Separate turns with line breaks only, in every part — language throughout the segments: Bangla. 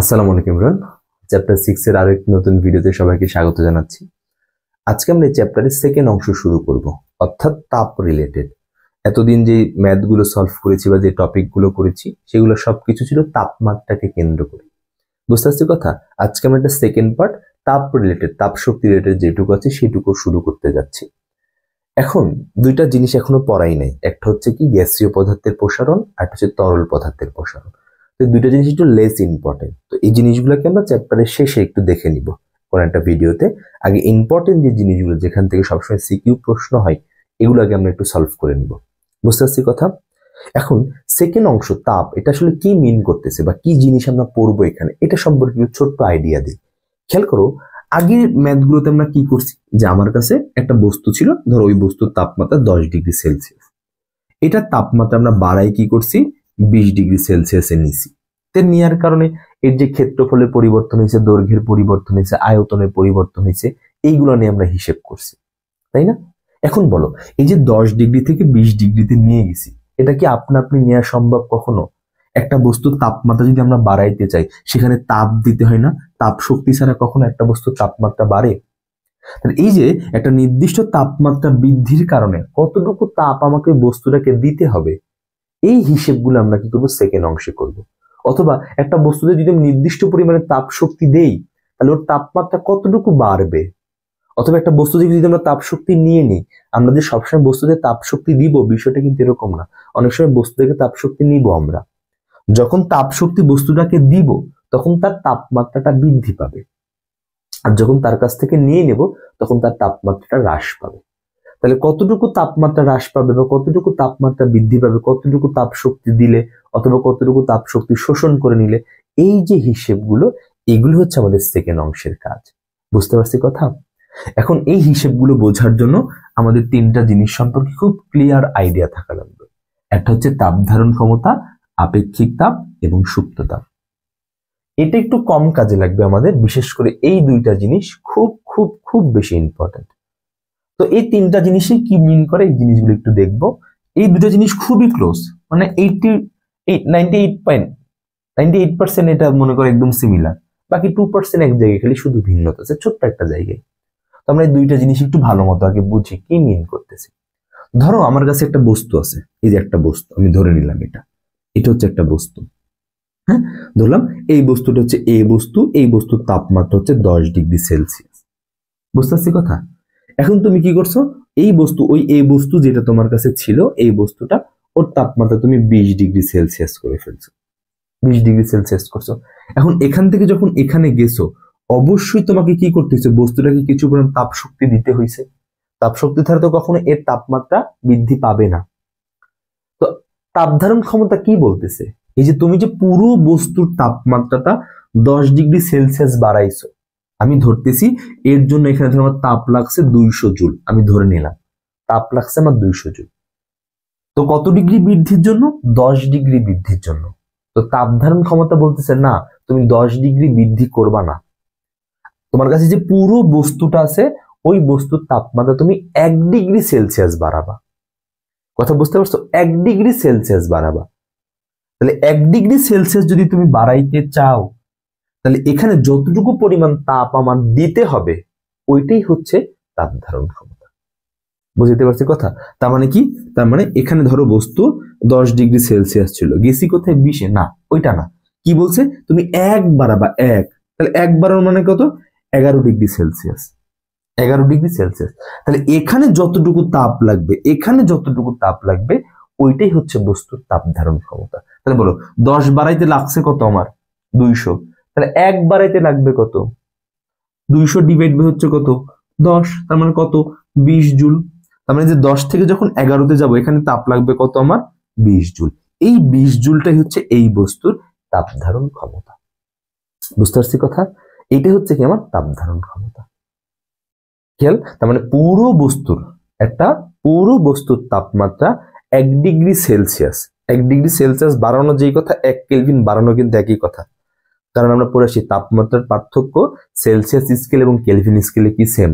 আসসালামু আলাইকুম ইমরান। চ্যাপ্টার 6 এর আরো একটি নতুন ভিডিওতে সবাইকে স্বাগত জানাচ্ছি। আজকে আমরা এই চ্যাপ্টারের সেকেন্ড অংশ শুরু করব, অর্থাৎ তাপ রিলেটেড। এতদিন যে ম্যাথগুলো সলভ করেছি বা যে টপিকগুলো করেছি সেগুলো সবকিছু ছিল তাপমাত্রাকে কেন্দ্র করে। বুঝতে পারছি কথা? আজকে আমরা একটা সেকেন্ড পার্ট তাপ রিলেটেড, তাপ শক্তি রিলেটেড যেটুকু আছে সেটুকু শুরু করতে যাচ্ছি। এখন দুইটা জিনিস এখনো পড়াই নাই, একটা হচ্ছে কি গ্যাসীয় পদার্থের প্রসারণ, আর হচ্ছে তরল পদার্থের প্রসারণ। তো দুইটা জিনিস একটু লেস ইম্পর্টেন্ট, তো এই জিনিসগুলোকে আমরা চ্যাপ্টারের শেষে একটু দেখে নিব কোন একটা ভিডিওতে। আগে ইম্পর্টেন্ট যে জিনিসগুলো যেখান থেকে সবসময় সিকিউ প্রশ্ন হয় এগুলো আগে আমরা একটু সলভ করে নিব। বুঝতে পারছি কথা? এখন সেকেন্ড অংশ তাপ, এটা আসলে কি মিন করতেছে বা কি জিনিস আমরা পড়বো এখানে, এটা সম্পর্কে ছোট্ট আইডিয়া দিই। খেয়াল করো, আগের ম্যাথগুলোতে আমরা কি করছি, যে আমার কাছে একটা বস্তু ছিল, ধরো ওই বস্তুর তাপমাত্রা 10 ডিগ্রি সেলসিয়াস, এটার তাপমাত্রা আমরা বাড়াই কি করছি 20 ডিগ্রি সেলসিয়াসে নিছি। নেওয়ার কারণে এর যে ক্ষেত্রফলের পরিবর্তন হয়েছে, দৈর্ঘ্যের পরিবর্তন হয়েছে, আয়তনের পরিবর্তন হয়েছে, এইগুলো নিয়ে আমরা হিসেব করছি, তাই না? এখন বলো, এই যে 10 ডিগ্রি থেকে 20 ডিগ্রিতে নিয়ে গেছি, এটা কি আপনা আপনি নেওয়া সম্ভব কখনো? একটা বস্তুর তাপমাত্রা যদি আমরা বাড়াইতে চাই সেখানে তাপ দিতে হয় না? তাপ শক্তি ছাড়া কখনো একটা বস্তুর তাপমাত্রা বাড়ে? তাহলে এই যে একটা নির্দিষ্ট তাপমাত্রা বৃদ্ধির কারণে কতটুকু তাপ আমাকে বস্তুটাকে দিতে হবে, এই হিসেবগুলো আমরা কি করবো সেকেন্ড অংশে করব। অথবা একটা বস্তুতে যদি আমি নির্দিষ্ট পরিমাণে তাপ শক্তি দেই তাহলে ওর তাপমাত্রা কতটুকু বাড়বে। অথবা একটা বস্তু থেকে যদি আমরা তাপ শক্তি নিয়ে নিই, আমরা যে সবসময় বস্তুতে তাপ শক্তি দিব বিষয়টা কিন্তু এরকম না। অনেক সময় বস্তু থেকে তাপ শক্তি নিব আমরা, যখন তাপ শক্তি বস্তুটাকে দিব তখন তার তাপমাত্রাটা বৃদ্ধি পাবে, আর যখন তার কাছ থেকে নিয়ে নেব তখন তার তাপমাত্রাটা হ্রাস পাবে। তাহলে কতটুকু তাপমাত্রা হ্রাস পাবে বা কতটুকু তাপমাত্রা বৃদ্ধি পাবে, কতটুকু তাপ শক্তি দিলে অথবা কতটুকু তাপ শক্তি শোষণ করে নিলে, এই যে হিসেবগুলো, এগুলো হচ্ছে আমাদের সেকেন্ড অংশের কাজ। বুঝতে পারছি কথা? এখন এই হিসেবগুলো বোঝার জন্য আমাদের তিনটা জিনিস সম্পর্কে খুব ক্লিয়ার আইডিয়া থাকা লাগবে। একটা হচ্ছে তাপ ধারণ ক্ষমতা, আপেক্ষিক তাপ এবং সুপ্ত তাপ। এটা একটু কম কাজে লাগবে আমাদের, বিশেষ করে এই দুইটা জিনিস খুব খুব খুব বেশি ইম্পর্টেন্ট। তো এই তিনটা জিনিসই কি মিন করে এই জিনিসগুলো একটু দেখবো। এই দুটো জিনিস খুবই ক্লোজ, মানে 98% এটা মনে করে একদম সিমিলার, বাকি 2% এক জায়গায় খালি শুধু ভিন্নতা আছে ছোট্ট একটা জায়গায়। তো আমরা এই দুইটা জিনিস একটু ভালো মতো আগে বুঝি কি মিন করতেছে। ধরো আমার কাছে একটা বস্তু আছে, এই যে একটা বস্তু আমি ধরে নিলাম, এটা এটা হচ্ছে একটা বস্তু। হ্যাঁ, ধরলাম এই বস্তুটা হচ্ছে এ বস্তু, এই বস্তুর তাপমাত্রা হচ্ছে 10 ডিগ্রি সেলসিয়াস। বুঝতে পারছি কথা? এখন তুমি কি করছো, এই বস্তু, ওই এই বস্তু যেটা তোমার কাছে ছিল, এই বস্তুটা ওর তাপমাত্রা তুমি 20 ডিগ্রি সেলসিয়াস করে ফেলছো, 20 ডিগ্রি সেলসিয়াস করছো। এখন এখান থেকে যখন এখানে গেছো অবশ্যই তোমাকে কি করতে হয়েছে, বস্তুটাকে কিছু পরিমাণ তাপ শক্তি দিতে হয়েছে। তাপ শক্তি ছাড়া তো কখনো এর তাপমাত্রা বৃদ্ধি পাবে না। তো তাপ ধারণ ক্ষমতা কি বলতেছে, এই যে তুমি যে পুরো বস্তুর তাপমাত্রাটা 10 ডিগ্রি সেলসিয়াস বাড়াইছো, আমি ধরতেছি এর জন্য এখানে ধর আমার তাপ লাগছে 200 জুল, আমি ধরে নিলাম তাপ লাগছে আমার 200 জুল। তো কত ডিগ্রি বৃদ্ধির জন্য? 10 ডিগ্রি বৃদ্ধির জন্য। তো তাপ ধারণ ক্ষমতা বলতেছে না তুমি 10 ডিগ্রি বৃদ্ধি করবা না, তোমার কাছে যে পুরো বস্তুটা আছে ওই বস্তুর তাপমাত্রা তুমি 1 ডিগ্রি সেলসিয়াস বাড়াবা। কথা বুঝতে পারছো? 1 ডিগ্রি সেলসিয়াস বাড়াবা। তাহলে 1 ডিগ্রি সেলসিয়াস যদি তুমি বাড়াইতে চাও তাহলে এখানে যতটুকু পরিমাণ তাপ আমার দিতে হবে ওইটাই হচ্ছে তাপ ধারণ ক্ষমতা। বুঝতে পারছি কথা? তার মানে কি, তার মানে এখানে ধরো বস্তু 10 ডিগ্রি সেলসিয়াস ছিল, গেছি কোথায় 20-এ, না ওইটা না, কি বলছে তুমি 1 বাড়াবা, 1, তাহলে 1 বাড়ানোর মানে কত, 11 ডিগ্রি সেলসিয়াস, 11 ডিগ্রি সেলসিয়াস। তাহলে এখানে যতটুকু তাপ লাগবে, এখানে যতটুকু তাপ লাগবে ওইটাই হচ্ছে বস্তুর তাপ ধারণ ক্ষমতা। তাহলে বলো 10 বাড়াইতে লাগছে কত আমার 200, তাহলে 1 বাড়াইতে লাগবে কত, 200 ডিভাইড বাই হচ্ছে কত 10, তার মানে কত 20 জুল। তার মানে যে 10 থেকে যখন 11-তে যাবো এখানে তাপ লাগবে কত আমার 20 জুল। এই 20 জুলটাই হচ্ছে এই বস্তুর তাপ ধারণ ক্ষমতা। বুঝতে পারছি কথা? এটা হচ্ছে কি আমার তাপ ধারণ ক্ষমতা। খেয়াল, তার মানে পুরো বস্তুর তাপমাত্রা 1 ডিগ্রি সেলসিয়াস, 1 ডিগ্রি সেলসিয়াস বাড়ানো যেই কথা, 1 কেলভিন বাড়ানো কিন্তু একই কথা। কারণ আমরা পড়ে আসি তাপমাত্রার পার্থক্য সেলসিয়াস স্কেল এবং কেলভিন স্কেলে কি সেম।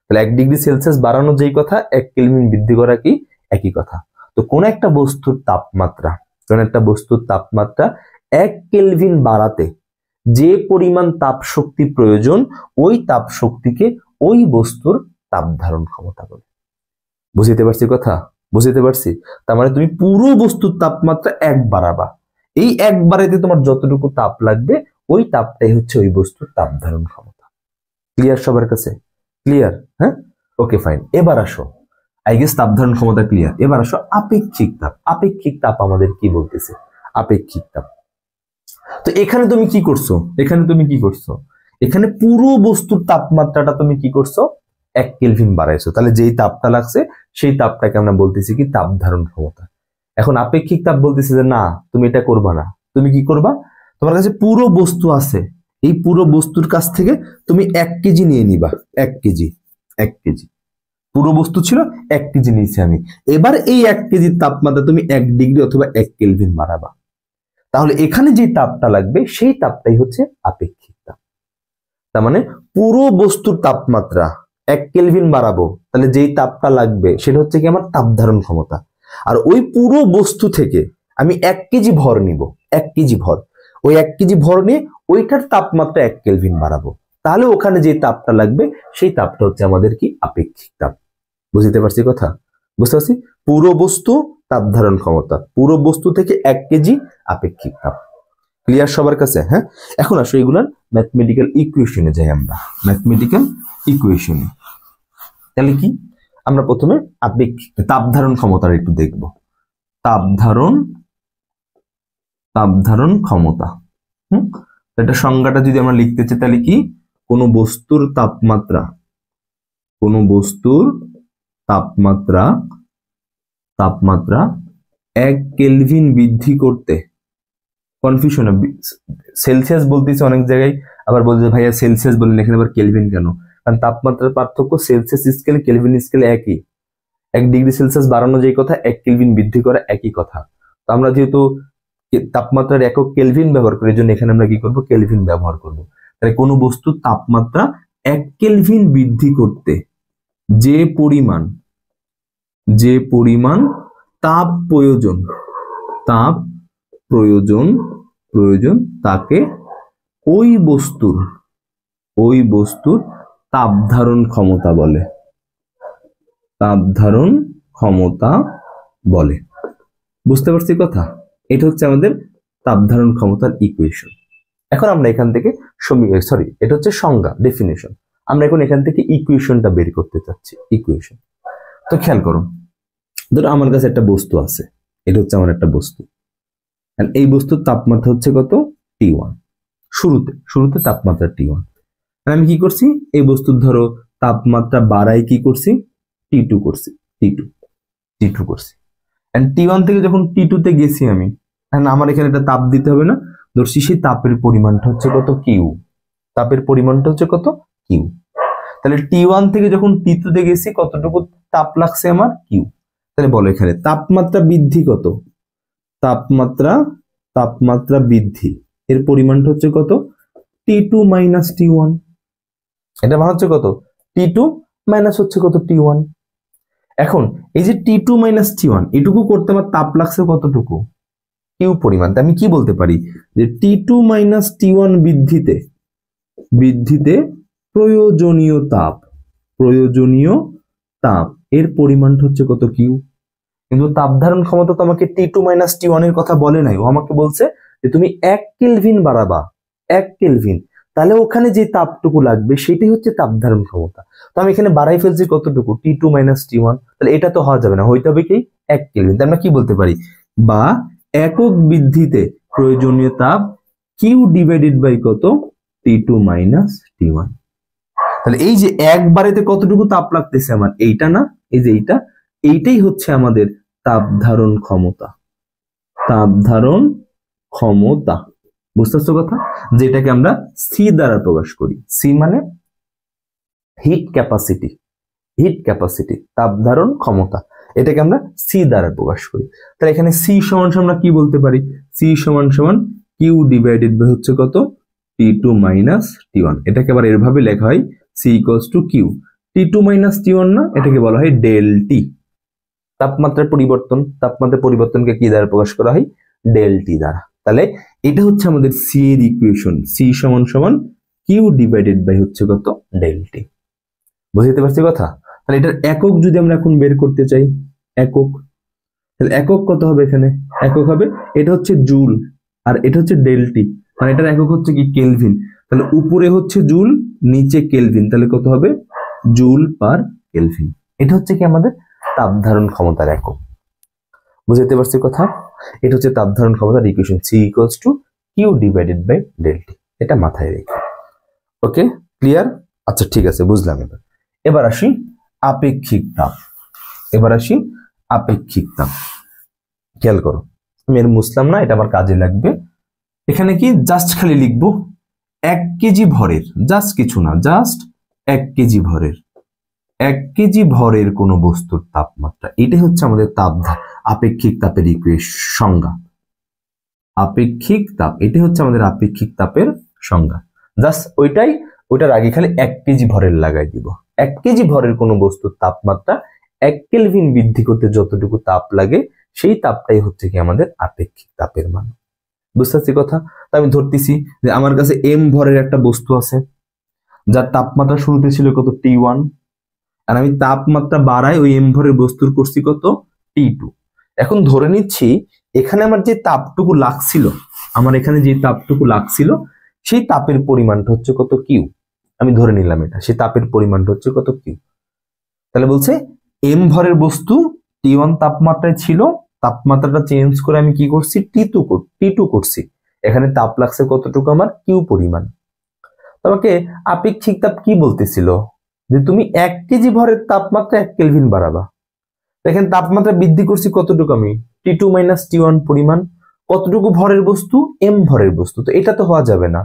তাহলে 1 ডিগ্রি সেলসিয়াস বাড়ানো যেই কথা, 1 কেলভিন বৃদ্ধি করা কি একই কথা। তো কোন একটা বস্তুর তাপমাত্রা 1 কেলভিন বাড়াতে যে পরিমাণ তাপ শক্তি প্রয়োজন ওই তাপ শক্তিকে ওই বস্তুর তাপ ধারণ ক্ষমতা বলে। বুঝতে পারছি কথা? বুঝতে পারছি? তার মানে তুমি পুরো বস্তুর তাপমাত্রা 1 বাড়াবা, এই 1 বাড়াইতে তোমার যতটুকু তাপ লাগবে ওই তাপটাই হচ্ছে ওই বস্তুর তাপ ধারণ ক্ষমতা। ক্লিয়ার সবার কাছে? ক্লিয়ার? হ্যাঁ, ওকে ফাইন। এবার আসো, আই গেস তাপ ধারণ ক্ষমতা ক্লিয়ার। এবার আসো আপেক্ষিক তাপ। আপেক্ষিক তাপ আমাদের কি বলতেছে? আপেক্ষিক তাপ। তো এখানে তুমি কি করছো? এখানে পুরো বস্তুর তাপমাত্রাটা তুমি কি করছো? 1 কেলভিন বাড়াইছো। তাহলে যেই তাপটা লাগছে সেই তাপটাকে আমরা বলতেছি কি? তাপ ধারণ ক্ষমতা। এখন আপেক্ষিক তাপ বলতেছে যে না, তুমি এটা করবা না। তুমি কি করবা? তোমার কাছে পুরো বস্তু আছে, এই পুরো বস্তুর কাছ থেকে তুমি 1 কেজি নিয়ে নিবা। 1 কেজি, 1 কেজি পুরো বস্তু ছিল, 1 কেজি নিয়েছি আমি। এবার এই 1 কেজির তাপমাত্রা তুমি 1 ডিগ্রি অথবা 1 কেলভিন বাড়াবা। তাহলে এখানে যে তাপটা লাগবে সেই তাপটাই হচ্ছে আপেক্ষিক তাপ। তার মানে পুরো বস্তুর তাপমাত্রা 1 কেলভিন বাড়াবো, তাহলে যেই তাপটা লাগবে সেটা হচ্ছে কি? আমার তাপ ধারণ ক্ষমতা। আর ওই পুরো বস্তু থেকে আমি 1 কেজি ভর নিব, 1 কেজি ভর। ওই 1 কেজি ভর নিয়ে ওইটার তাপমাত্রা 1 কেলভিন বাড়াবো, তাহলে ওখানে যে তাপটা লাগবে সেই তাপটা হচ্ছে আমাদের কি? আপেক্ষিক তাপ। বুঝতে পারছি কথা? বুঝতে পারছি? পুরো বস্তু তাপ ধারণ ক্ষমতা, পুরো বস্তু থেকে 1 কেজি আপেক্ষিক তাপ। ক্লিয়ার সবার কাছে? হ্যাঁ, এখন আসো এগুলার ম্যাথমেটিক্যাল ইকুয়েশনে যাই আমরা। ম্যাথমেটিক্যাল ইকুয়েশনে তাহলে কি? আমরা প্রথমে আপেক্ষিক তাপ ধারণ ক্ষমতাটা একটু দেখব। তাপ ধারণ ক্ষমতা। এটা সংজ্ঞাটা যদি আমরা লিখতে চাই তাহলে কি? কোনো বস্তুর তাপমাত্রা 1 কেলভিন বৃদ্ধি করতে, কনফিউশন, সেলসিয়াস বলতেছে অনেক জায়গায়, আবার বলছে ভাইয়া সেলসিয়াস বলেন, এখানে আবার কেলভিন কেন? কারণ তাপমাত্রার পার্থক্য সেলসিয়াস স্কেল কেলভিন স্কেলে একই। 1 ডিগ্রি সেলসিয়াস বাড়ানো যেই কথা, 1 কেলভিন বৃদ্ধি করা একই কথা। তো আমরা যেহেতু তাপমাত্রার একক কেলভিন ব্যবহার করি, এই জন্য এখানে আমরা কি করব? কেলভিন ব্যবহার করব। তাহলে কোনো বস্তুর তাপমাত্রা 1 কেলভিন বৃদ্ধি করতে যে পরিমাণ তাপ প্রয়োজন তাকে ওই বস্তুর তাপ ধারণ ক্ষমতা বলে। বুঝতে পারছি কথা? এটা হচ্ছে আমাদের তাপ ধারণ ক্ষমতার ইকুয়েশন। এখন আমরা এখান থেকে এটা হচ্ছে সংজ্ঞা, ডেফিনেশন। আমরা এখন এখান থেকে ইকুয়েশনটা বের করতে চাচ্ছি। ইকুয়েশন তো খেয়াল করো, ধরো আমার কাছে একটা বস্তু আছে, এটা হচ্ছে আমার একটা বস্তু। এই বস্তুর তাপমাত্রা হচ্ছে কত? T1। শুরুতে তাপমাত্রা T1। আমি কি করছি? এই বস্তুর ধরো তাপমাত্রা বাড়াই কি করছি? T2 করছি। T2 করছি। T1 থেকে যখন T2 তে গেছি আমি, আমার এখানে একটা তাপ দিতে হবে না? ধরছি সেই তাপের পরিমাণটা হচ্ছে কত? কিউ। তাপের পরিমাণটা হচ্ছে কত? কিউ। তাহলে T1 থেকে যখন T2 তে গেছি কতটুকু তাপ লাগছে আমার? কিউ। তাহলে বলো এখানে তাপমাত্রা বৃদ্ধি কত? তাপমাত্রা বৃদ্ধি এর পরিমাণটা হচ্ছে কত? T2 minus T1। এটা মানে হচ্ছে কত? T2 মাইনাস হচ্ছে কত? T1। এখন এই যে T2 মাইনাস T1 এটুকু করতে আমার তাপ লাগছে কতটুকু? কিউ পরিমাণ। আমি কি বলতে পারি? যে T2 মাইনাস T1 বৃদ্ধিতে প্রয়োজনীয় তাপ এর পরিমাণটা হচ্ছে কত? কিউ। কিন্তু তাপ ধারণ ক্ষমতা তো আমাকে T2 মাইনাস T1 এর কথা বলে নাই, ও আমাকে বলছে যে তুমি 1 কেলভিন বাড়াবা, 1 কেলভিন, তাহলে ওখানে যে তাপটুকু লাগবে সেটাই হচ্ছে তাপ ধারণ ক্ষমতা। তো আমি এখানে বাড়াই ফেলছি কতটুকু? T2 minus T1। তাহলে এটা তো হওয়া যাবে না, হইতে হবে কি? 1 কেলভিন। আমরা কি বলতে পারি? বা একক বৃদ্ধিতে প্রয়োজনীয় তাপ কিউ ডিভাইডেড বাই কত? T2 minus T1। তাহলে এই যে একবারেতে কতটুকু তাপ লাগতেছে আমার, এইটা না, এই যে এইটাই হচ্ছে আমাদের তাপ ধারণ ক্ষমতা। বুঝতেছো কথা? যেটাকে আমরা সি দ্বারা প্রকাশ করি। সি মানে হিট ক্যাপাসিটি, তাপ ধারণ ক্ষমতা। এটাকে আমরা সি দ্বারা প্রকাশ করি। তাহলে এখানে সি সমান আমরা কি বলতে পারি? সি সমান কিউ ডিভাইডেড বাই হচ্ছে কত? T2 minus T1। এটাকে আবার এভাবে লেখা হয় C equals to Q. T2 minus T1 না, এটাকে বলা হয় ডেল টি। তাপমাত্রার পরিবর্তনকে কি দ্বারা প্রকাশ করা হয়? ডেল টি দ্বারা। তাহলে এটা হচ্ছে আমাদের সি এর ইকুয়েশন, সি সমান সমান কিউ ডিভাইডেড বাই হচ্ছে কত ডেল টি। বুঝতে পারছি কথা? তাহলে এটার একক যদি আমরা এখন বের করতে চাই, একক, তাহলে একক কত হবে এখানে? একক হবে, এটা হচ্ছে জুল আর এটা হচ্ছে ডেল টি, মানে এটার একক হচ্ছে কি কেলভিন। তাহলে উপরে হচ্ছে জুল, নিচে কেলভিন, তাহলে কত হবে? Joule per kelvin. এটা হচ্ছে কি আমাদের তাপ ধারণ ক্ষমতার একক। বুঝতে পারছি কথা? এটা হচ্ছে তাপ ধারণ ক্ষমতার equation, C equals to Q divided by del T. এটা মাথায় রেখে, ওকে, ক্লিয়ার? আচ্ছা ঠিক আছে, বুঝলাম। এবার আসি আপেক্ষিক তাপ। এবার আসি আপেক্ষিক তাপ। খেয়াল করো, আমি এর মুছলাম না, এটা আমার কাজে লাগবে। এখানে কি জাস্ট খালি লিখবো 1 কেজি ভরের, জাস্ট কিছু না, জাস্ট 1 কেজি ভরের, 1 কেজি ভরের কোন বস্তুর তাপমাত্রা, এটাই হচ্ছে আমাদের তাপ আপেক্ষিক তাপের সংজ্ঞা। আপেক্ষিক তাপ, এটাই হচ্ছে আমাদের আপেক্ষিক তাপের সংজ্ঞা। জাস্ট ওইটার আগে খালি 1 কেজি ভরের লাগাই দিব। 1 কেজি ভরের কোন বস্তুর তাপমাত্রা 1 কেলভিন বৃদ্ধি করতে যতটুকু তাপ লাগে, সেই তাপটাই হচ্ছে কি আমাদের আপেক্ষিক তাপের মান। বুঝতে পারছি কথা? তো আমি ধরতেছি যে আমার কাছে এম ভরের একটা বস্তু আছে, যার তাপমাত্রা শুরুতে ছিল কত T1, আর আমি তাপমাত্রা বাড়াই ওই এম ভরের বস্তুর করছি কত T2। এখন ধরে নিচ্ছি এখানে আমার যে তাপটুকু লাগছিল, আমার এখানে যে তাপটুকু লাগছিল, সেই তাপের পরিমাণটা হচ্ছে কত কিউ। আমি ধরে নিলাম এটা, সেই তাপের পরিমাণটা হচ্ছে কত কিউ। তাহলে বলছে এম ভরের বস্তু T1 তাপমাত্রায় ছিল, তাপমাত্রাটা চেঞ্জ করে আমি কি করছি T2 করছি, এখানে তাপ লাগছে কতটুকু আমার কিউ পরিমাণ। তোমাকে আপেক্ষিক তাপ কি বলতেছিল? যে তুমি 1 কেজি ভরের তাপমাত্রা 1 কেলভিন বাড়াবা। দেখেন তাপমাত্রা বৃদ্ধি করছি কতটুকু আমি T2 মাইনাস T1 পরিমাণ। কতটুকু ভরের বস্তু? এম ভরের বস্তু। তো এটা তো হওয়া যাবে না,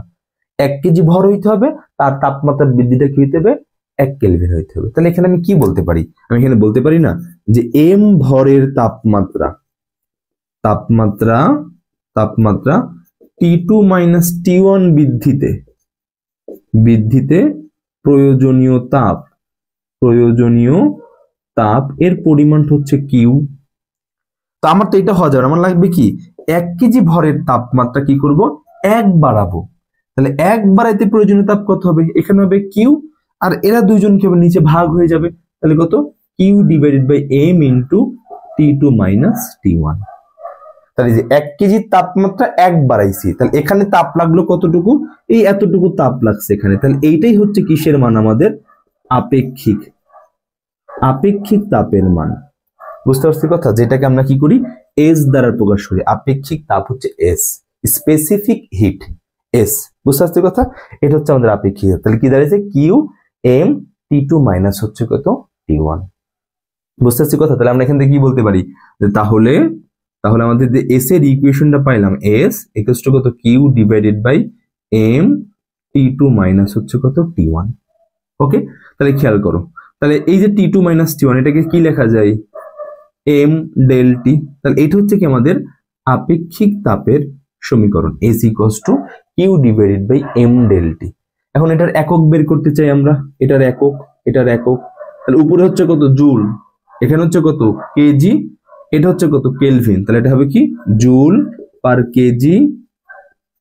1 কেজি ভর হইতে হবে, তার তাপমাত্রা বৃদ্ধিটা কি হইতে হবে? 1 কেলভিন হইতে হবে। তাহলে এখানে আমি কি বলতে পারি? আমি এখানে বলতে পারি না যে এম ভরের তাপমাত্রা T2 মাইনাস T1 বৃদ্ধিতে প্রয়োজনীয় তাপ এর পরিমাণ হচ্ছে কিউ। তো আমার তো এটা হওয়া যাবে, আমার লাগবে কি 1 কেজি ভরের তাপমাত্রা কি করব? 1 বাড়াবো। তাহলে 1 বাড়াইতে প্রয়োজনীয় তাপ কত হবে? এখানে হবে কিউ, আর এরা দুইজন কি হবে? নিচে ভাগ হয়ে যাবে। তাহলে কত? Q divided by M into T2 minus T1। তাহলে যে 1 কেজির তাপমাত্রা 1 বাড়াইছি, তাহলে এখানে তাপ লাগলো কতটুকু? এই এতটুকু তাপ লাগছে এখানে। তাহলে এইটাই হচ্ছে কিসের মান? আমাদের আপেক্ষিক তাপের মান। বুঝতে পারছি কথা? যেটাকে আমরা কি করি? এস দ্বারা প্রকাশ করি। আপেক্ষিক তাপ হচ্ছে এস, স্পেসিফিক হিট এস। বুঝতে পারছি কথা? এটা হচ্ছে আমাদের আপেক্ষিক। তাহলে কি দাঁড়িয়েছে? কিউ এম T2 মাইনাস হচ্ছে কত T1। বুঝতে পারছি কথা? তাহলে আমরা এখান থেকে কি বলতে পারি? তাহলে আমাদের যে এস এর ইকুয়েশনটা পাইলাম, এস ইকুয়ালস টু কত? Q divided by M T2 minus হচ্ছে কত T1। ওকে, তাহলে খেয়াল করো, তাহলে এই যে T2 মাইনাস T1, এটাকে কি লেখা যায়? M del T. তাহলে এটা হচ্ছে কি আমাদের আপেক্ষিক তাপের সমীকরণ, S equals to Q divided by M del T. এখন এটার একক বের করতে চাই আমরা, এটার একক। তাহলে উপরে হচ্ছে কত? জুল, এখানে হচ্ছে কত? কেজি, এটা হচ্ছে কত? কেলভিন। তাহলে এটা হবে কি? Joule per KG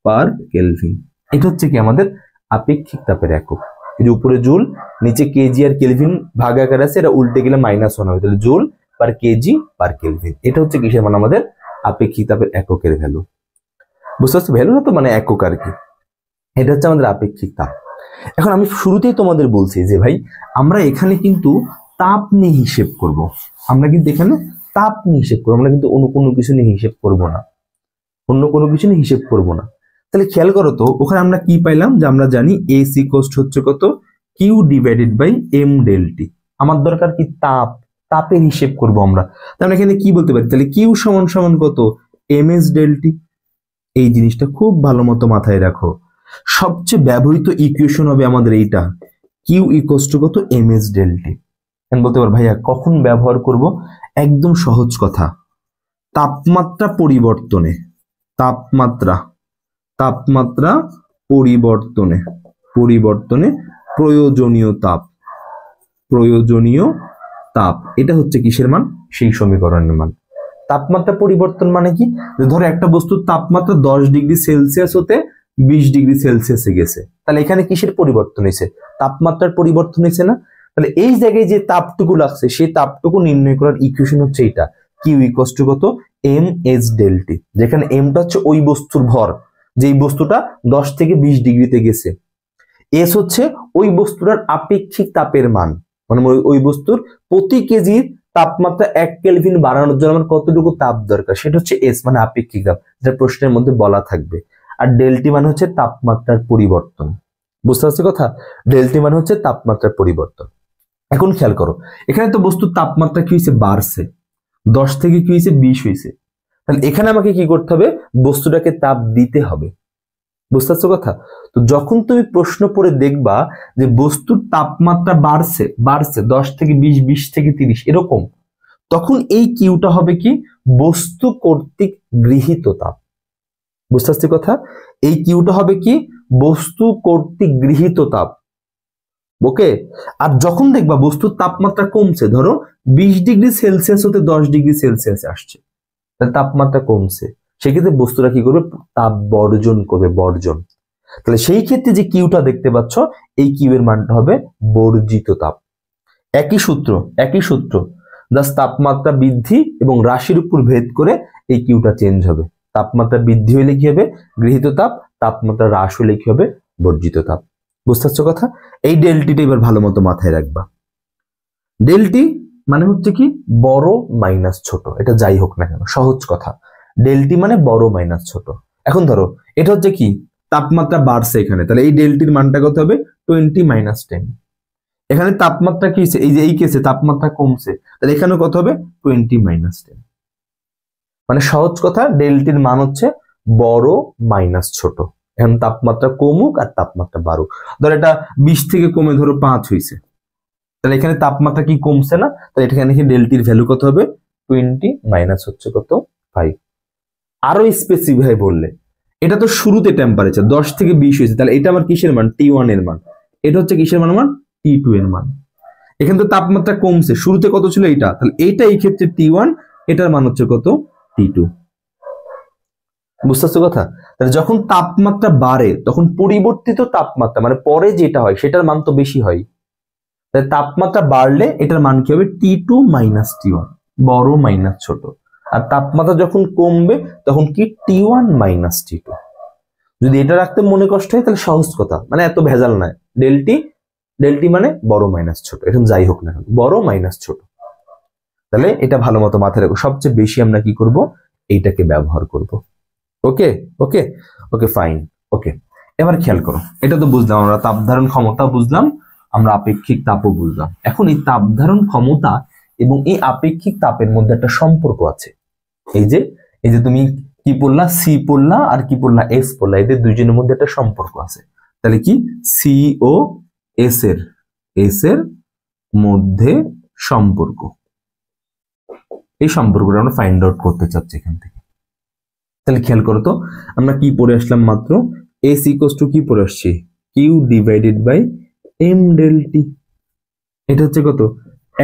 per kelvin. এটা হচ্ছে কি আমাদের আপেক্ষিক তাপের একক। এই যে উপরে জুল, নিচে কেজি আর কেলভিন ভাগাকার আছে, এটা উল্টে গেলে -1 হবে। তাহলে joule per KG per kelvin. এটা হচ্ছে কিসের মান? আমাদের আপেক্ষিক তাপের এককের ভ্যালু। বুঝতে পারছো? ভ্যালু না তো, মানে একক আর কি। এটা হচ্ছে আমাদের আপেক্ষিক তাপ। এখন আমি শুরুতেই তোমাদের বলছি যে ভাই, আমরা এখানে কিন্তু তাপ নিয়ে হিসেব করব। আমরা কিন্তু এখানে তাপ নিয়ে হিসেব করবো, আমরা কিন্তু অন্য কোনো কিছু নিয়ে হিসেব করব না। তাহলে খেয়াল করো তো, ওখানে আমরা কি পাইলাম? যে আমরা জানি এস ইকুয়ালস হচ্ছে কত? Q divided by M del T. আমার দরকার কি? তাপের হিসেব করব আমরা। তাহলে এখানে কি বলতে পারি? তাহলে কিউ সমান সমান কত? M S del T. এই জিনিসটা খুব ভালো মতো মাথায় রাখো। সবচেয়ে ব্যবহৃত ইকুয়েশন হবে আমাদের এইটা, কিউ ইকুয়ালস টু কত? M S del T. এখন বলতে পারো ভাইয়া কখন ব্যবহার করব? একদম সহজ কথা, তাপমাত্রা পরিবর্তনে প্রয়োজনীয় তাপ, এটা হচ্ছে কিসের মান? সেই সমীকরণের মান। তাপমাত্রা পরিবর্তন মানে কি, যে ধরো একটা বস্তুর তাপমাত্রা 10 ডিগ্রি সেলসিয়াস হতে 20 ডিগ্রি সেলসিয়াসে গেছে, তাহলে এখানে কিসের পরিবর্তন হয়েছে, তাপমাত্রার পরিবর্তন হয়েছে না। তাহলে এই জায়গায় যে তাপটুকু লাগছে সেই তাপটুকু নির্ণয় করার ইকুয়েশন হচ্ছে এটা, কিউ ইকুয়ালস টু কত, এম এস ডেল টি, যেখানে এমটা হচ্ছে ওই বস্তুর ভর, যেই বস্তুটা 10 থেকে 20 ডিগ্রিতে গেছে, এস হচ্ছে ওই বস্তুটার আপেক্ষিক তাপের মান, মানে ওই বস্তুর প্রতি কেজির তাপমাত্রা 1 কেলভিন বাড়ানোর জন্য আমার কতটুকু তাপ দরকার, সেটা হচ্ছে এস মানে আপেক্ষিক তাপ, যেটা প্রশ্নের মধ্যে বলা থাকবে। আর ডেলটি মানে হচ্ছে তাপমাত্রার পরিবর্তন, বুঝতে পারছি কথা, ডেলটি মানে হচ্ছে তাপমাত্রার পরিবর্তন। এখন খেয়াল করো, এখানে তো বস্তুর তাপমাত্রা কি হয়েছে, বাড়ছে, 10 থেকে কি হয়েছে, 20 হয়েছে, তাহলে এখানে আমাকে কি করতে হবে, বস্তুটাকে তাপ দিতে হবে, বুঝতে পারছো কথা। তো যখন তুমি প্রশ্ন পড়ে দেখবা যে বস্তুর তাপমাত্রা বাড়ছে বাড়ছে 10 থেকে 20, 20 থেকে 30 এরকম, তখন এই কিউটা হবে কি, বস্তু কর্তৃক গৃহীত তাপ, বুঝতে পারছি কথা, এই কিউটা হবে কি, বস্তু কর্তৃক গৃহীত তাপ, ওকে। আর যখন দেখবা বস্তুর তাপমাত্রা কমছে, ধরো 20 ডিগ্রি সেলসিয়াস হতে 10 ডিগ্রি সেলসিয়াসে আসছে, তাহলে তাপমাত্রা কমছে, সেক্ষেত্রে বস্তুরা কি করবে, তাপ বর্জন করবে, বর্জন। তাহলে সেই ক্ষেত্রে যে কিউটা দেখতে পাচ্ছ, এই কিউ এর মানটা হবে বর্জিত তাপ। একই সূত্র, জাস্ট তাপমাত্রা বৃদ্ধি এবং হ্রাসের উপর ভেদ করে এই কিউটা চেঞ্জ হবে। তাপমাত্রা বৃদ্ধি হলে কি হবে, গৃহীত তাপ, তাপমাত্রা হ্রাস হলে কি হবে, বর্জিত তাপ, বুঝতে পারছো কথা। এই ডেলটিটা এবার ভালো মতো মাথায় রাখবা। ডেলটি মানে হচ্ছে কি, বড় মাইনাস ছোট, এটা যাই হোক না কেন সহজ কথা, ডেলটি মানে বড় মাইনাস ছোট। এখন ধরো এটা হচ্ছে কি, তাপমাত্রা বাড়ছে এখানে, তাহলে এই ডেলটির মানটা কত হবে, 20 - 10। এখানে তাপমাত্রা কি হচ্ছে, এই যে এই কেসে তাপমাত্রা কমছে, তাহলে এখানে কত হবে, 20 - 10। মানে সহজ কথা, ডেলটির মান হচ্ছে বড় মাইনাস ছোট। এখন তাপমাত্রা কমুক আর তাপমাত্রা বাড়ুক, ধরো এটা 20 থেকে কমে ধরো 5 হয়েছে, তাহলে এখানে তাপমাত্রা কি কমছে না, তাহলে এখানে ডেলটির ভ্যালু কত হবে, 20 মাইনাস হচ্ছে কত, 5। আরো স্পেসিফাই বললে, এটা তো শুরুতে টেম্পারেচার 10 থেকে 20 হয়েছে, তাহলে এটা আমার কিসের মান, T1 এর মান, এটা হচ্ছে কিসের মান, আমার T2 এর মান। এখানে তো তাপমাত্রা কমছে, শুরুতে কত ছিল এটা, তাহলে এইটা এই ক্ষেত্রে T1, এটার মান হচ্ছে কত, T2, বুঝতে পারছো কথা। তাহলে যখন তাপমাত্রা বাড়ে তখন পরিবর্তিত তাপমাত্রা মানে পরে যেটা হয় সেটার মান তো বেশি হয়, তাহলে তাপমাত্রা বাড়লে এটার মান কি হবে, T2 মাইনাস T1, বড় মাইনাস ছোট। আর তাপমাত্রা যখন কমবে তখন কি, T1 মাইনাস T2। যদি এটা রাখতে মনে কষ্ট হয় তাহলে সহজ কথা, মানে এত ভেজাল নাই, ডেলটি মানে বড় মাইনাস ছোট, এখন যাই হোক না বড় মাইনাস ছোট। তাহলে এটা ভালো মতো মাথায় রাখো, সবচেয়ে বেশি আমরা কি করব, এইটাকে ব্যবহার করব। ওকে ওকে ওকে ফাইন ওকে। এবার খেয়াল করো, এটা তো বুঝলাম আমরা, তাপ ধারণ ক্ষমতা বুঝলাম, আমরা আপেক্ষিক তাপও বুঝলাম। এখন এই তাপ ধারণ ক্ষমতা এবং এই আপেক্ষিক তাপের মধ্যে একটা সম্পর্ক আছে। এই যে তুমি কি পড়লা, সি পড়লা আর কি পড়লা, এস পড়লা, এদের দুইজনের মধ্যে একটা সম্পর্ক আছে। তাহলে কি, সি ও এস এর মধ্যে সম্পর্ক, এই সম্পর্কটা আমরা ফাইন্ড আউট করতে চাচ্ছি এখান থেকে। তাহলে খেয়াল করো তো, আমরা কি পড়ে আসলাম মাত্র, এস ইকুয়ালস টু কি পড়ে আসছি, Q divided by M del T. এটা হচ্ছে কত,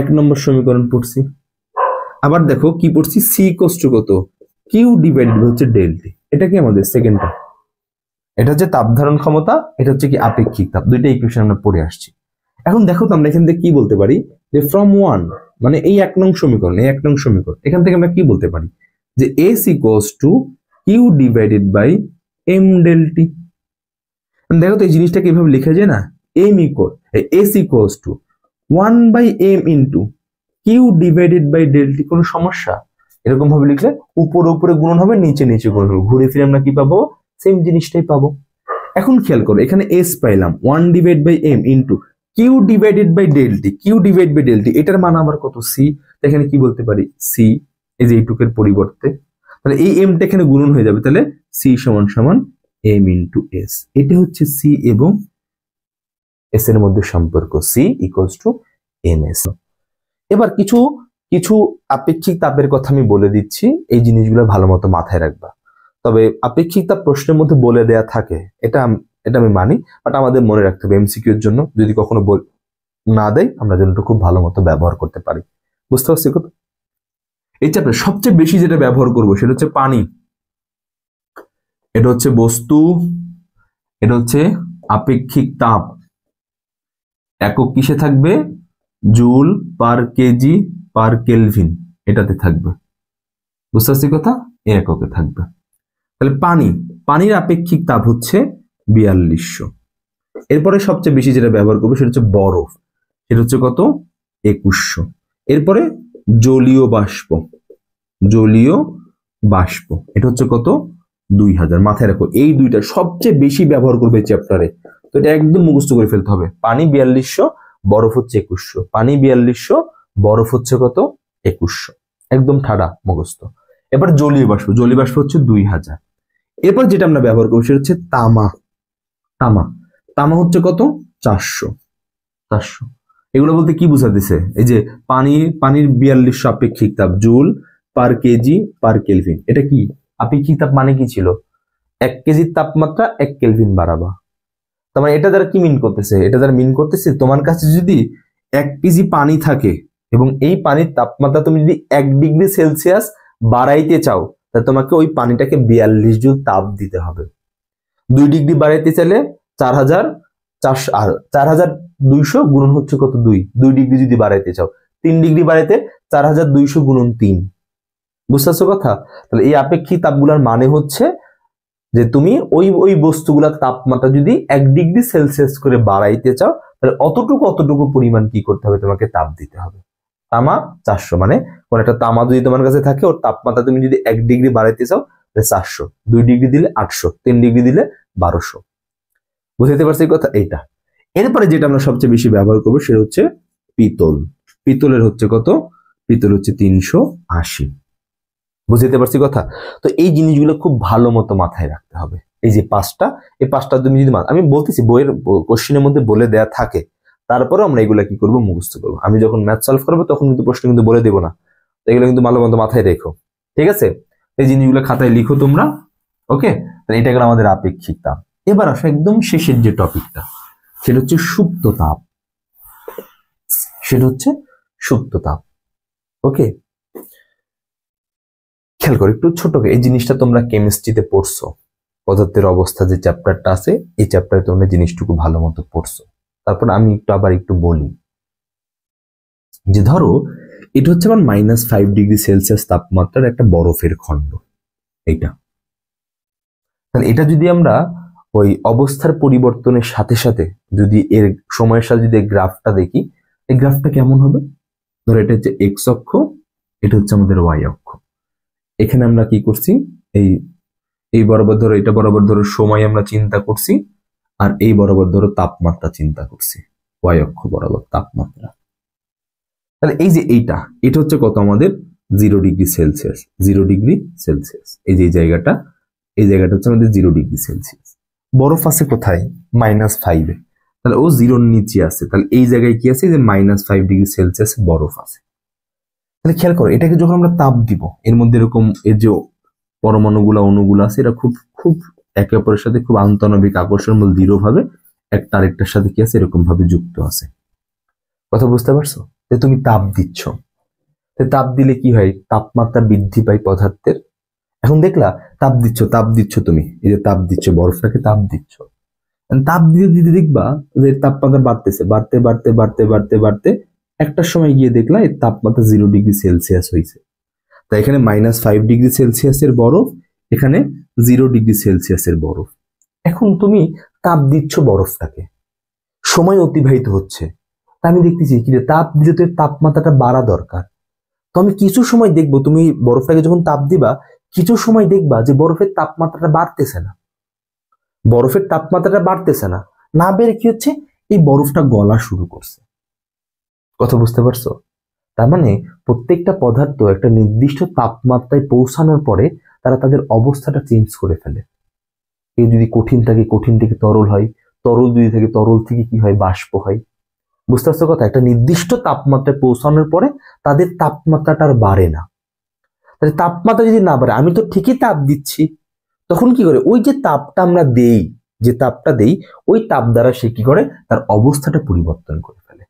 1 নম্বর সমীকরণ পড়ছি। আবার দেখো কি পড়ছি, সি ইকুয়ালস টু কত, কিউ ডিভাইডেড বাই হচ্ছে ডেল টি। এটা কি আমাদের সেকেন্ডটা, এটা হচ্ছে তাপ ধারণ ক্ষমতা, এটা হচ্ছে কি আপেক্ষিক তাপ, দুইটা ইকুয়েশন আমরা পড়ে আসছি। এখন দেখো তো আমরা এখান থেকে কি বলতে পারি, যে ফ্রম 1 মানে এই 1 নং সমীকরণ, এখান থেকে আমরা কি বলতে পারি, যে S equals to Q divided by M del T. দেখো তো এই জিনিসটাকে এইভাবে লেখা যায় না, S equals to 1/m into Q divided by del T, কোনো সমস্যা? এরকম ভাবে লিখলে উপরে উপরে গুণন হবে, নিচে নিচে গুণন হবে, ঘুরে ফিরে আমরা কি পাবো, সেম জিনিসটাই পাবো। এখন খেয়াল করো, এখানে এস পাইলাম 1/m into Q divided by del T, Q divide by del T, এটার মান আবার কত, সি। এখানে কি বলতে পারি, সি, এই যে এইটুকের পরিবর্তে, তাহলে এই এমটা এখানে গুণন হয়ে যাবে, তাহলে সি সমান সমান এম ইন্টু এস। এটা হচ্ছে সি এবং এস এর মধ্যে সম্পর্ক, C equals to M S. এবার কিছু কিছু আপেক্ষিক তাপের কথা আমি বলে দিচ্ছি, এই জিনিসগুলো ভালো মতো মাথায় রাখবা। তবে আপেক্ষিক তাপ প্রশ্নের মধ্যে বলে দেয়া থাকে, এটা আমি মানি, বাট আমাদের মনে রাখতে হবে এমসিকিউ এর জন্য যদি কখনো না দেয় আমরা যেন খুব ভালো মতো ব্যবহার করতে পারি, বুঝতে পারছি? এই চ্যাপ্টার সবচেয়ে বেশি যেটা ব্যবহার করবো সেটা হচ্ছে পানি, এটা হচ্ছে বস্তু, এটা হচ্ছে আপেক্ষিক তাপ, একক কিসে থাকবে, joule per KG per kelvin, এটাতে থাকবে। বুঝতে পারছি কথা, এই এককে থাকবে। তাহলে পানির আপেক্ষিক তাপ হচ্ছে 4200। এরপরে সবচেয়ে বেশি যেটা ব্যবহার করবো সেটা হচ্ছে বরফ, সেটা হচ্ছে কত, 2100। এরপরে জলীয় বাষ্প, জলীয় বাষ্প এটা হচ্ছে কত, 2000। মাথায় রাখো এই দুইটা সবচেয়ে বেশি ব্যবহার করবে চ্যাপ্টারে, তো এটা একদম মুখস্থ করে ফেলতে হবে। পানি 4200, বরফ হচ্ছে 2100। পানি 4200, বরফ হচ্ছে কত, 2100। একদম ঠাডা মুখস্থ। এবার জলীয় বাষ্প, জলীয় বাষ্প হচ্ছে 2000। এরপর যেটা আমরা ব্যবহার করবো সেটা হচ্ছে তামা, তামা, তামা হচ্ছে কত, 400। 400 এগুলো বলতে কি বুঝাতেছে, এই যে পানির 4200 আপেক্ষিক তাপ, joule per KG per kelvin. এটা কি আপেক্ষিক তাপ মানে কি ছিল, 1 কেজির তাপমাত্রা 1 কেলভিন বাড়াবা। তার মানে এটা দ্বারা কি মিন করতেছে, এটা দ্বারা মিন করতেছে তোমার কাছে যদি 1 কেজি পানি থাকে এবং এই পানির তাপমাত্রা তুমি যদি 1 ডিগ্রি সেলসিয়াস বাড়াইতে চাও, তাহলে তোমাকে ওই পানিটাকে 42 জুল তাপ দিতে হবে। 2 ডিগ্রি বাড়াইতে চাইলে 4400, আর 4200 গুণন হচ্ছে কত, 2 ডিগ্রি যদি বাড়াইতে চাও। 3 ডিগ্রি বাড়াইতে 4200 গুণন 3। বুঝতে পারছো কথা? তাহলে এই আপেক্ষিক তাপগুলোর মানে হচ্ছে যে তুমি ওই বস্তুগুলোর তাপমাত্রা যদি 1 ডিগ্রি সেলসিয়াস করে বাড়াইতে চাও, তাহলে অতটুকু পরিমাণ কি করতে হবে, তোমাকে তাপ দিতে হবে। তামা 400, মানে কোন একটা তামা যদি তোমার কাছে থাকে, ওর তাপমাত্রা তুমি যদি 1 ডিগ্রি বাড়াইতে চাও তাহলে 400, 2 ডিগ্রি দিলে 800, 3 ডিগ্রি দিলে 1200। বুঝতে পারছি কথা এইটা। এরপরে যেটা আমরা সবচেয়ে বেশি ব্যবহার করবো সেটা হচ্ছে পিতল। পিতলের হচ্ছে কত, পিতল হচ্ছে 380। বুঝতে পারছি কথা। তো এই জিনিসগুলো খুব ভালো মতো মাথায় রাখতে হবে। এই যে এই পাঁচটা তুমি যদি আমি বলতেছি বইয়ের কোশ্চেনের মধ্যে বলে দেয়া থাকে, তারপরে আমরা এগুলা কি করবো, মুখস্থ করবো। আমি যখন ম্যাথ সলভ করবো তখন কিন্তু প্রশ্ন কিন্তু বলে দেবো না, এগুলো কিন্তু ভালো মতো মাথায় রেখো, ঠিক আছে? এই জিনিসগুলো খাতায় লিখো তোমরা, ওকে? তাহলে এটা গেল আমাদের আপেক্ষিক তাপ। এবার আসো একদম শেষের যে টপিকটা, সেটা হচ্ছে সুপ্ত তাপ। সেটা হচ্ছে সুপ্ত তাপ, ওকে? খেয়াল করো একটু ছোট, এই জিনিসটা তোমরা কেমিস্ট্রিতে পড়ছো, পদার্থের অবস্থা যে চ্যাপ্টারটা আছে, এই চ্যাপ্টারে তোমরা জিনিসটুকু ভালো মতো পড়ছো। তারপর আমি আবার একটু বলি যে ধরো এটা হচ্ছে আমার -5 ডিগ্রি সেলসিয়াস তাপমাত্রার একটা বরফের খণ্ড, এইটা। তাহলে এটা যদি আমরা ওই অবস্থার পরিবর্তনের সাথে সাথে যদি এর সময়ের সাথে যদি গ্রাফটা দেখি, এই গ্রাফটা কেমন হবে? ধরো এটা হচ্ছে এক্স অক্ষ, এটা হচ্ছে আমাদের ওয়াই অক্ষ। এখানে আমরা কি করছি, এই বরাবর ধরো, এটা বরাবর ধরো সময় আমরা চিন্তা করছি, আর এই বরাবর ধরো তাপমাত্রা চিন্তা করছি, ওয়াই অক্ষ বরাবর তাপমাত্রা। তাহলে এই যে এটা হচ্ছে কত আমাদের, 0 ডিগ্রি সেলসিয়াস। 0 ডিগ্রি সেলসিয়াস, এই যে জায়গাটা হচ্ছে আমাদের 0 ডিগ্রি সেলসিয়াস। বরফ আছে কোথায়, -5-এ। তাহলে ও 0-র নিচে আছে, তাহলে এই জায়গায় কি আছে, যে -5 ডিগ্রি সেলসিয়াস বরফ আছে। তাহলে খেয়াল করো, এটাকে যখন আমরা তাপ দিব, এর মধ্যে এরকম এর যে পরমাণুগুলা অনুগুলো আছে, এরা খুব খুব একে অপরের সাথে খুব আন্তঃনবিক আকর্ষণ বল দৃঢ়ভাবে একটা আরেকটার সাথে কি আছে, এরকম ভাবে যুক্ত আছে। কথা বুঝতে পারছো? তুমি তাপ দিচ্ছ, তাপ দিলে কি হয়, তাপমাত্রা বৃদ্ধি পায় পদার্থের। এখন দেখলা তাপ দিচ্ছ তুমি, এই যে তাপ দিচ্ছ, বরফটাকে তাপ দিচ্ছ, তাপ দিতে দিতে দেখবা যে তাপমাত্রা বাড়তেছে, বাড়তে বাড়তে বাড়তে বাড়তে বাড়তে একটা সময় গিয়ে দেখলা এর তাপমাত্রা 0 ডিগ্রি সেলসিয়াস হয়েছে। তাই এখানে -5 ডিগ্রি সেলসিয়াসের বরফ, এখানে 0 ডিগ্রি সেলসিয়াসের বরফ। এখন তুমি তাপ দিচ্ছ বরফটাকে, সময় অতিবাহিত হচ্ছে, আমি দেখতেছি কি তাপ দিলে তো তাপমাত্রাটা বাড়া দরকার। তো আমি কিছু সময় দেখবো, তুমি বরফটাকে যখন তাপ দিবা, কিছু সময় দেখবা যে বরফের তাপমাত্রাটা বাড়তেছে না, বরফের তাপমাত্রাটা বাড়তেছে না, না বেড়ে কি হচ্ছে, এই বরফটা গলা শুরু করছে। কথা বুঝতে পারছো? তার মানে প্রত্যেকটা পদার্থ একটা নির্দিষ্ট তাপমাত্রায় পৌঁছানোর পরে তারা তাদের অবস্থাটা চেঞ্জ করে ফেলে। কেউ যদি কঠিন থাকে, কঠিন থেকে তরল হয়, তরল যদি থাকে, তরল থেকে কি হয়, বাষ্প হয়। বুঝতে পারছো কথা? একটা নির্দিষ্ট তাপমাত্রায় পৌঁছানোর পরে তাদের তাপমাত্রাটা আর বাড়ে না। তাহলে তাপমাত্রা যদি না বাড়ে, আমি তো ঠিকই তাপ দিচ্ছি, তখন কি করে, ওই যে তাপটা আমরা দেই, যে তাপটা দেই, ওই তাপ দ্বারা সে কি করে, তার অবস্থাটা পরিবর্তন করে ফেলে।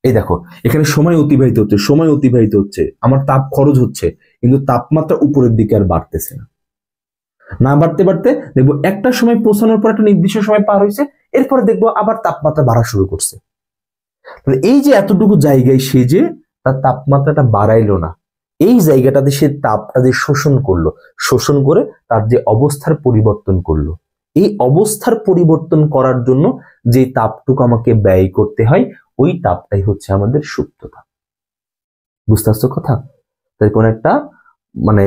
এই দেখো এখানে সময় অতিবাহিত হচ্ছে, আমার তাপ খরচ হচ্ছে, কিন্তু তাপমাত্রা উপরের দিকে আর বাড়তেছে না। না বাড়তে বাড়তে দেখবো একটা সময় পৌঁছানোর পর একটা নির্দিষ্ট সময় পার হয়েছে, এরপরে দেখবো আবার তাপমাত্রা বাড়া শুরু করছে। এই যে এতটুকু জায়গায় সে যে তার তাপমাত্রাটা বাড়াইলো না, এই জায়গাটাতে সে তাপটা যে শোষণ করলো, শোষণ করে তার যে অবস্থার পরিবর্তন করলো, এই অবস্থার পরিবর্তন করার জন্য যে তাপটুকু আমাকে ব্যয় করতে হয়, ওই তাপটাই হচ্ছে আমাদের সুপ্ত তাপ। বুঝতে পারছো কথা? তাই কোন একটা মানে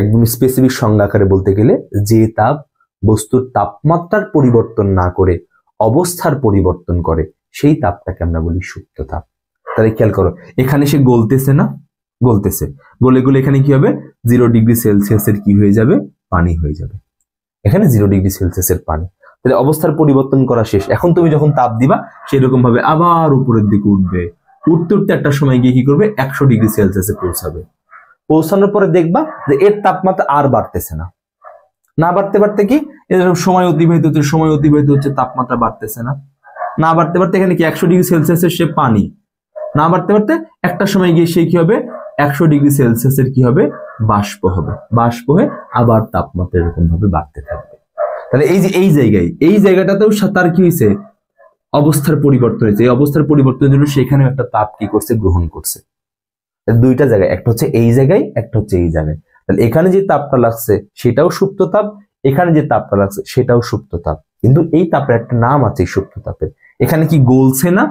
একদম স্পেসিফিক সংজ্ঞা আকারে বলতে গেলে, যে তাপ বস্তুর তাপমাত্রার পরিবর্তন না করে অবস্থার পরিবর্তন করে, সেই তাপটাকে আমরা বলি সুপ্ত তাপ। তাহলে খেয়াল করো, এখানে সে গলতেছে না, গলতেছে, গলে গলে এখানে কি হবে, 0 ডিগ্রি সেলসিয়াসের কি হয়ে যাবে, পানি হয়ে যাবে। এখানে 0 ডিগ্রি সেলসিয়াসের পানি। তাহলে অবস্থার পরিবর্তন করা শেষ। এখন তুমি যখন তাপ দিবা, সেরকম ভাবে আবার উপরের দিকে উঠবে, উঠতে উঠতে একটা সময় গিয়ে কি করবে, 100 ডিগ্রি সেলসিয়াসে পৌঁছাবে। পৌঁছানোর পরে দেখবা যে এর তাপমাত্রা আর বাড়তেছে না। না বাড়তে বাড়তে কি, সময় অতিবাহিত হচ্ছে, তাপমাত্রা বাড়তেছে না। না বাড়তে বাড়তে এখানে কি 100 ডিগ্রি সেলসিয়াসের সে পানি, না বাড়তে বাড়তে একটা সময় গিয়ে সে কি হবে, 100 ডিগ্রি সেলসিয়াসের কি হবে, বাষ্প হবে। বাষ্প হয়ে আবার তাপমাত্রা এরকম ভাবে বাড়তে থাকবে। তাহলে এই যে এই জায়গাটাতেও তার কি হয়েছে, অবস্থার পরিবর্তন হয়েছে। এই অবস্থার পরিবর্তনের জন্য সেখানে একটা তাপ কি করছে, গ্রহণ করছে। দুইটা জায়গায়, একটা হচ্ছে এই জায়গায়, একটা হচ্ছে এই জায়গায়। তাহলে এখানে যে তাপটা লাগছে সেটাও সুপ্ত তাপ, এখানে যে তাপটা লাগছে সেটাও সুপ্ত তাপ, কিন্তু এই তাপের একটা নাম আছে সুপ্ত তাপের। এখানে কি গলছে না,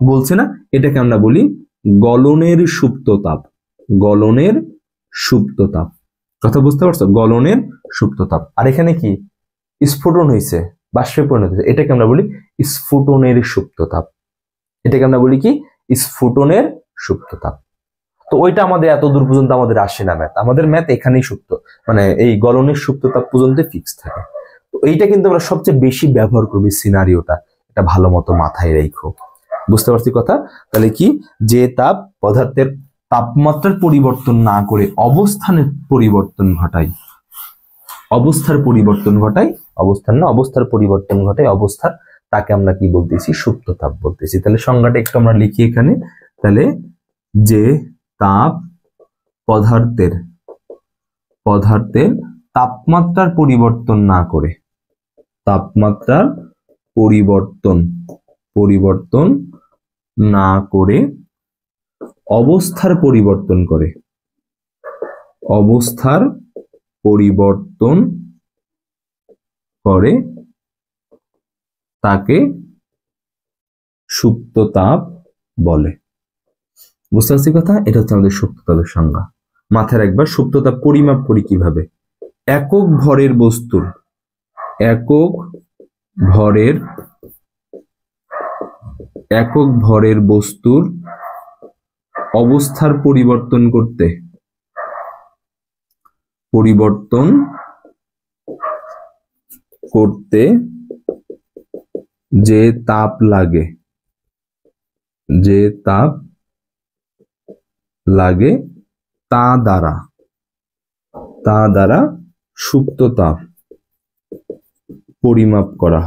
বলছে না, এটাকে আমরা বলি গলনের সুপ্ত তাপ। গলনের সুপ্ত তাপ, কথা বুঝতে পারছো? গলনের সুপ্ত তাপ। আর এখানে কি স্ফুটন হয়েছে, বাষ্পে পরিণত হয়েছে, এটাকে আমরা বলি স্ফুটনের সুপ্ত তাপ। এটাকে আমরা বলি কি, স্ফুটনের সুপ্ত তাপ। তো ওইটা আমাদের এত দূর পর্যন্ত আমাদের আসে না ম্যাথ, আমাদের ম্যাথ এখানেই সুপ্ত, মানে এই গলনের সুপ্ত তাপ পর্যন্ত ফিক্স থাকে। তো এইটা কিন্তু আমরা সবচেয়ে বেশি ব্যবহার করবি সিনারিওটা, এটা ভালো মতো মাথায় রেখো। বুঝতে পারছি কথা? তাহলে কি, যে তাপ পদার্থের তাপমাত্রার পরিবর্তন না করে অবস্থানের পরিবর্তন ঘটায়, অবস্থার পরিবর্তন ঘটায়, অবস্থার পরিবর্তন ঘটায় অবস্থার, তাকে আমরা কি বলতেছি, সুপ্ত তাপ বলতেছি। তাহলে সংজ্ঞাটা একটু আমরা লিখি এখানে। তাহলে যে তাপ পদার্থের তাপমাত্রার পরিবর্তন না করে, তাপমাত্রার পরিবর্তন না করে অবস্থার পরিবর্তন করে, অবস্থার পরিবর্তন করে, তাকে সুপ্ত তাপ বলে। বুঝতে পারছি কথা? এটা হচ্ছে আমাদের সুপ্ত তাপের সংজ্ঞা। মাথায় রাখবা, সুপ্ত তাপ পরিমাপ করি কিভাবে, একক ভরের বস্তুর অবস্থার পরিবর্তন করতে যে তাপ লাগে তা দ্বারা সুপ্ত তাপ পরিমাপ করা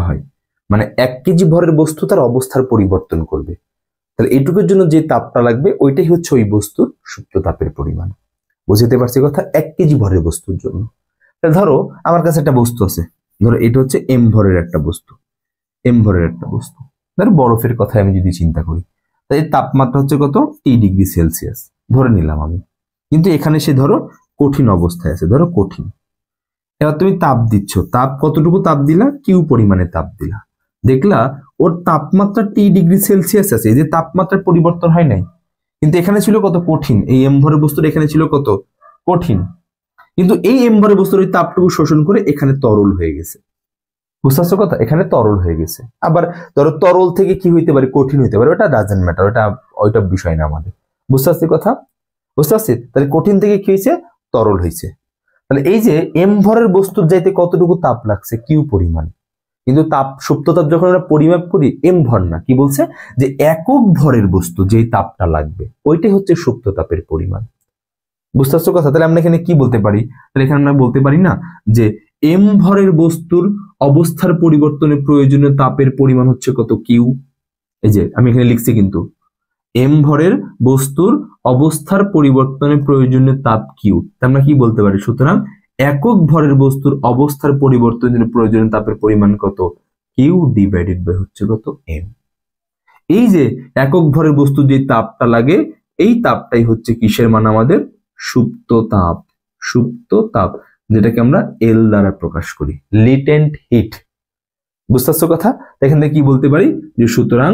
হয়। মানে 1 কেজি ভরের বস্তু তার অবস্থার পরিবর্তন করবে, তাহলে এইটুকুর জন্য যে তাপটা লাগবে ওইটাই হচ্ছে ওই বস্তুর সুপ্ত তাপের পরিমাণ। বুঝতে পারছি কথা? 1 কেজি ভরের বস্তুর জন্য। তাহলে ধরো আমার কাছে একটা বস্তু আছে, ধরো এটা হচ্ছে m ভরের একটা বস্তু, ধরো বরফের কথা আমি যদি চিন্তা করি, তাই তাপমাত্রা হচ্ছে কত, T ডিগ্রি সেলসিয়াস ধরে নিলাম আমি, কিন্তু এখানে সে ধরো কঠিন অবস্থায় আছে, ধরো কঠিন। এবার তুমি তাপ দিচ্ছ, তাপ কতটুকু তাপ দিলা, কিউ পরিমাণে তাপ দিলা, দেখলা ওর তাপমাত্রা T ডিগ্রি সেলসিয়াস আছে, এই যে তাপমাত্রার পরিবর্তন হয় নাই, কিন্তু এখানে ছিল কত, কঠিন। এই m ভরের বস্তুর এখানে ছিল কত, কঠিন, কিন্তু এই m ভরের বস্তুর ওই তাপটুকু শোষণ করে এখানে তরল হয়ে গেছে। বুঝতে পারছো কথা? এখানে তরল হয়ে গেছে। আবার ধরো তরল থেকে কি হইতে পারে, কঠিন হইতে পারে, ওটা ডাজেন্ট ম্যাটার, ওইটা বিষয় না আমাদের। বুঝতে পারছি কথা? বুঝতে পারছি? তাহলে কঠিন থেকে কি হয়েছে, তরল হয়েছে। তাহলে এই যে m ভরের বস্তুর যাইতে কতটুকু তাপ লাগছে, কিউ পরিমাণ, কিন্তু তাপ সুপ্ত তাপ যখন আমরা পরিমাপ করি m ভর না, কি বলছে, যে একক ভরের বস্তু যেই তাপটা লাগবে ওইটাই হচ্ছে সুপ্ত তাপের পরিমাণ। বুঝতে পারছো কথা? তাহলে আমরা এখানে কি বলতে পারি, তাহলে এখানে আমরা বলতে পারি না যে m ভরের বস্তুর অবস্থার পরিবর্তনে প্রয়োজনীয় তাপের পরিমাণ হচ্ছে কত, কিউ। এই যে আমি এখানে লিখছি কিন্তু এম ভরের বস্তুর অবস্থার পরিবর্তনে প্রয়োজনীয় তাপ কিউ। আমরা কি বলতে পারি, সুতরাং একক ভরের বস্তুর অবস্থার পরিবর্তনের প্রয়োজনীয় তাপের পরিমাণ কত, কিউ ডিভাইডেড বাই হচ্ছে কত, এম। এই যে একক ভরের বস্তু যে তাপটা লাগে, এই তাপটাই হচ্ছে কিসের মান, আমাদের সুপ্ত তাপ। সুপ্ত তাপ, যেটাকে আমরা এল দ্বারা প্রকাশ করি, লিটেন্ট হিট। বুঝতে পারছো কথা? এখান থেকে কি বলতে পারি যে সুতরাং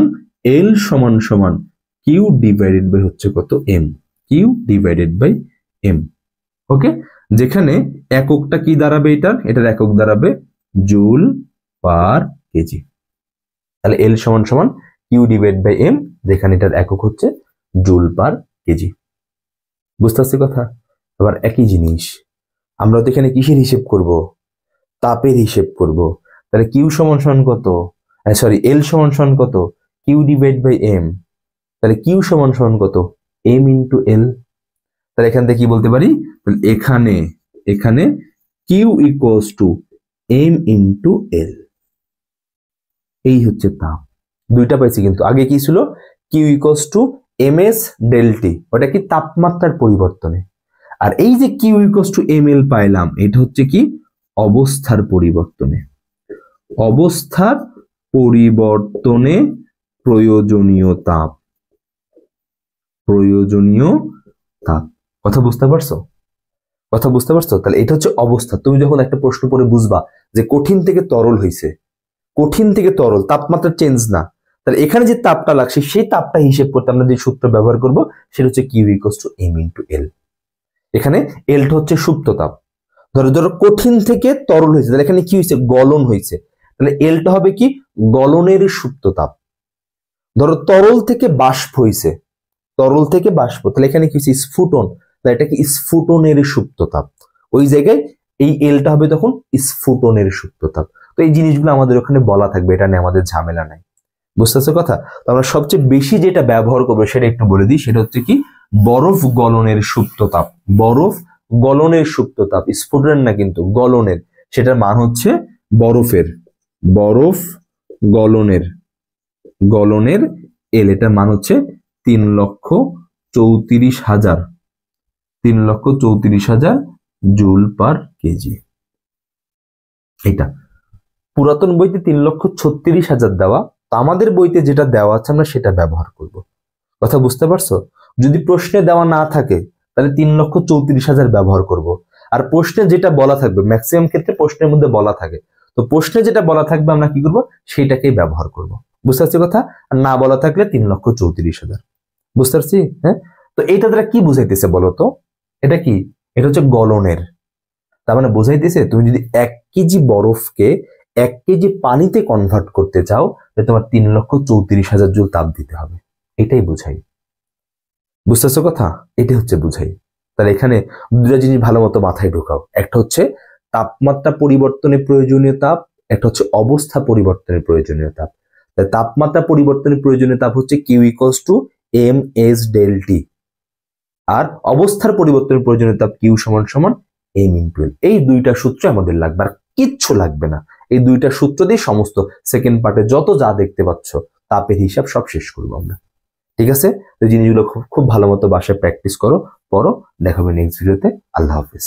এল সমান সমান কিউ ডিভাইডেড বাই হচ্ছে কত, M. Q divided by M. Okay, যেখানে এককটা কি দাঁড়াবে, এটার একক দাঁড়াবে জুল পার কেজি। তাহলে এল সমান সমান কিউ ডিভাইড বাই এম, যেখানে এটার একক হচ্ছে জুল পার কেজি। বুঝতে পারছি কথা? আবার একই জিনিস আমরা তো এখানে কিসের হিসেব করব, তাপের হিসেব করব। তাহলে কিউ সমান সমান কত, সরি এল সমান সমান কত, কিউ ডিভাইড বাই এম। তাহলে কিউ সমান সমান কত, এম ইন্টু এল। তাহলে এখান থেকে কি বলতে পারি, এখানে এখানে Q equals to M into L. এই হচ্ছে তাপ। দুইটা পাইছি কিন্তু, আগে কি ছিল, Q equals to M S del T, ওটা কি তাপমাত্রার পরিবর্তনে। আর এই যে Q equals to M L পাইলাম, এটা হচ্ছে কি অবস্থার পরিবর্তনে। অবস্থার পরিবর্তনে প্রয়োজনীয় তাপ। প্রয়োজনীয় তাপ। কথা বুঝতে পারছো? কথা বুঝতে পারছো? তাহলে এটা হচ্ছে অবস্থা। তুমি যখন একটা প্রশ্ন পড়ে বুঝবা যে কঠিন থেকে তরল হয়েছে, কঠিন থেকে তরল, তাপমাত্রা চেঞ্জ না, তাহলে এখানে যে তাপটা লাগছে সেই তাপটা হিসেব করতে আমরা যে সূত্র ব্যবহার করব সেটা হচ্ছে Q equals to M into L. এখানে এলটা হচ্ছে সুপ্ত তাপ। ধরো ধরো কঠিন থেকে তরল হয়েছে, তাহলে এখানে কি হয়েছে, গলন হয়েছে, তাহলে এলটা হবে কি গলনের সুপ্ত তাপ। ধরো তরল থেকে বাষ্প হয়েছে, তরল থেকে বাষ্প, তাহলে এখানে কি হচ্ছে স্ফুটন, তাহলে এটা কি স্ফুটনের সুপ্ত তাপ। ওই জায়গায় এই এলটা হবে তখন স্ফুটনের সুপ্ত তাপ। তো এই জিনিসগুলো আমাদের ওখানে বলা থাকবে, এটা নিয়ে আমাদের ঝামেলা নাই। বুঝতেছো কথা? তো আমরা সবচেয়ে বেশি যেটা ব্যবহার করবো সেটা একটু বলে দিই, সেটা হচ্ছে কি বরফ গলনের সুপ্ত তাপ। বরফ গলনের সুপ্ত তাপ, স্ফুটনের না কিন্তু, গলনের। সেটার মান হচ্ছে বরফের, বরফ গলনের, গলনের এল, এটার মান হচ্ছে 3,34,000, 3,34,000 জুল পার কেজি। এটা পুরাতন বইতে 3,36,000 দেওয়া, তো আমাদের বইতে যেটা দেওয়া আছে আমরা সেটা ব্যবহার করব। কথা বুঝতে পারছো? যদি প্রশ্নে দেওয়া না থাকে তাহলে 3,34,000 ব্যবহার করব। আর প্রশ্নে যেটা বলা থাকবে, ম্যাক্সিমাম ক্ষেত্রে প্রশ্নের মধ্যে বলা থাকে, তো প্রশ্নে যেটা বলা থাকবে আমরা কি করব, সেটাকেই ব্যবহার করব। বুঝতে পারছি কথা? আর না বলা থাকলে 3,34,000। বুঝতে পারছি? হ্যাঁ, তো এইটা দ্বারা কি বুঝাইতেছে বলতো? এটা কি, এটা হচ্ছে গলনের। তার মানে বোঝাইতেছে তুমি যদি 1 কেজি বরফকে 1 কেজি পানিতে কনভার্ট করতে চাও, তাহলে তোমার 3,34,000 জুল তাপ দিতে হবে। এটাই বুঝাই। বুঝতেছো কথা? এটা হচ্ছে বুঝাই। তাহলে এখানে দুটো জিনিস ভালো মতো মাথায় ঢোকাও, একটা হচ্ছে তাপমাত্রা পরিবর্তনের প্রয়োজনীয় তাপ, একটা হচ্ছে অবস্থা পরিবর্তনের প্রয়োজনীয় তাপ। তাপমাত্রা পরিবর্তনের প্রয়োজনীয় তাপ হচ্ছে Q equals to M S del T, আর অবস্থার পরিবর্তনের প্রয়োজনীয় তাপ কিউ সমান সমান এম ইন্টু এল। এই দুইটা সূত্র আমাদের লাগবে, আর কিচ্ছু লাগবে না। এই দুইটা সূত্র দিয়ে সমস্ত সেকেন্ড পার্টে যত যা দেখতে পাচ্ছ তাপের হিসাব সব শেষ করবো আমরা। ঠিক আছে? এই জিনিসগুলো খুব ভালো মতো বাসায় প্র্যাকটিস করো, পড়ো। দেখাবে নেক্সট ভিডিওতে। আল্লাহ হাফিজ।